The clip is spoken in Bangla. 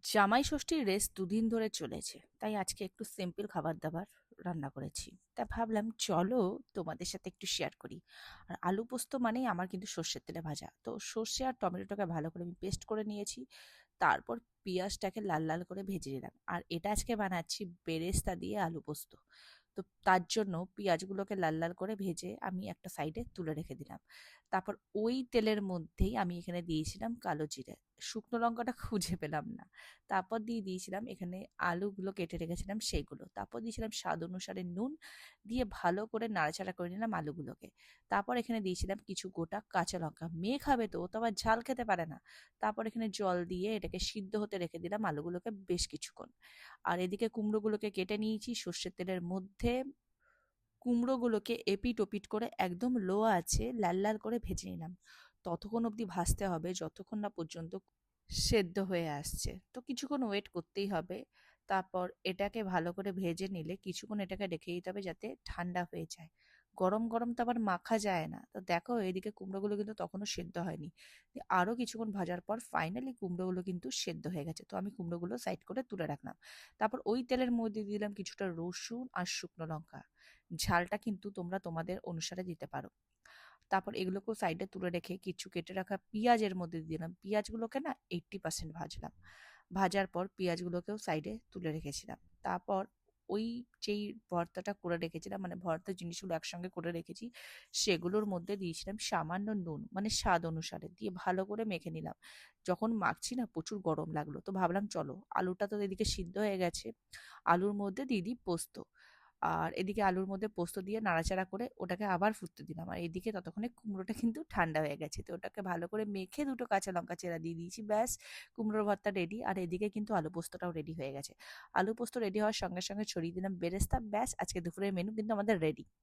জামাই ষষ্ঠীর রেস দুদিন ধরে চলেছে, তাই আজকে একটু সিম্পল খাবার দাবার রান্না করেছি। তা ভাবলাম চলো তোমাদের সাথে একটু শেয়ার করি। আর আলু পোস্ত মানেই আমার কিন্তু সর্ষের তেলে ভাজা, তো সর্ষে আর টমেটোটাকে ভালো করে আমি পেস্ট করে নিয়েছি। তারপর পেঁয়াজটাকে লাল লাল করে ভেজে নিলাম, আর এটা আজকে বানাচ্ছি বেরেস্তা দিয়ে আলু পোস্ত। তো তার জন্য পেঁয়াজগুলোকে লাল লাল করে ভেজে আমি একটা সাইডে তুলে রেখে দিলাম। তারপর ওই তেলের মধ্যেই আমি এখানে দিয়েছিলাম কালো জিরে, শুকনো লঙ্কাটা খুঁজে পেলাম না। তারপর দিয়ে দিয়েছিলাম এখানে আলুগুলো কেটে রেখেছিলাম সেগুলো, তারপর দিয়েছিলাম স্বাদ অনুসারে নুন, দিয়ে ভালো করে নাড়াচাড়া করে নিলাম আলুগুলোকে। তারপর এখানে দিয়েছিলাম কিছু গোটা কাঁচা লঙ্কা, মেয়ে খাবে তো, ও তো আবার ঝাল খেতে পারে না। তারপর এখানে জল দিয়ে এটাকে সিদ্ধ হতে রেখে দিলাম আলুগুলোকে বেশ কিছুক্ষণ। আর এদিকে কুমড়োগুলোকে কেটে নিয়েছি সর্ষের তেলের মধ্যে। কুমড়োগুলোকে এপিট ওপিট করে একদম লো আছে লাল লাল করে ভেজে নিলাম। ততক্ষণ অবধি ভাজতে হবে যতক্ষণ না পর্যন্ত সেদ্ধ হয়ে আসছে, তো কিছুক্ষণ ওয়েট করতেই হবে। তারপর এটাকে ভালো করে ভেজে নিলে কিছুক্ষণ এটাকে রেখে দিতে হবে যাতে ঠান্ডা হয়ে যায়। গরম গরম তো আবার মাখা যায় না। তো দেখো এদিকে কুমড়োগুলো কিন্তু তখনও সেদ্ধ হয়নি। আরো কিছুক্ষণ ভাজার পর ফাইনালি কুমড়োগুলো কিন্তু সেদ্ধ হয়ে গেছে, তো আমি কুমড়োগুলো সাইড করে তুলে রাখলাম। তারপর ওই তেলের মধ্যে দিয়ে দিলাম কিছুটা রসুন আর শুকনো লঙ্কা। ঝালটা কিন্তু তোমরা তোমাদের অনুসারে দিতে পারো। তারপর এগুলোকেও সাইডে তুলে রেখে কিছু কেটে রাখা পেঁয়াজের মধ্যে দিয়ে দিলাম, পেঁয়াজগুলোকে না 80% ভাজলাম। ভাজার পর পেঁয়াজগুলোকেও সাইডে তুলে রেখেছিলাম। তারপর ওই যেই ভর্তাটা করে রেখেছিলাম, মানে ভর্তার জিনিসগুলো একসঙ্গে করে রেখেছি, সেগুলোর মধ্যে দিয়েছিলাম সামান্য নুন, মানে স্বাদ অনুসারে, দিয়ে ভালো করে মেখে নিলাম। যখন মাখছি না প্রচুর গরম লাগলো, তো ভাবলাম চলো আলুটা তো এদিকে সিদ্ধ হয়ে গেছে, আলুর মধ্যে দিয়ে দিই পোস্ত। আর এদিকে আলুর মধ্যে পোস্ত দিয়ে নাড়াচাড়া করে ওটাকে আবার ফুটতে দিলাম, আর এদিকে ততক্ষণে কুমড়োটা কিন্তু ঠান্ডা হয়ে গেছে, তো ওটাকে ভালো করে মেখে দুটো কাঁচা লঙ্কা চেরা দিয়ে দিয়েছি, ব্যাস কুমড়োর ভর্তা রেডি। আর এদিকে কিন্তু আলু পোস্তটাও রেডি হয়ে গেছে। আলু পোস্ত রেডি হওয়ার সঙ্গে সঙ্গে ছড়িয়ে দিলাম বেরেস্তা, ব্যাস আজকে দুপুরের মেনু কিন্তু আমাদের রেডি।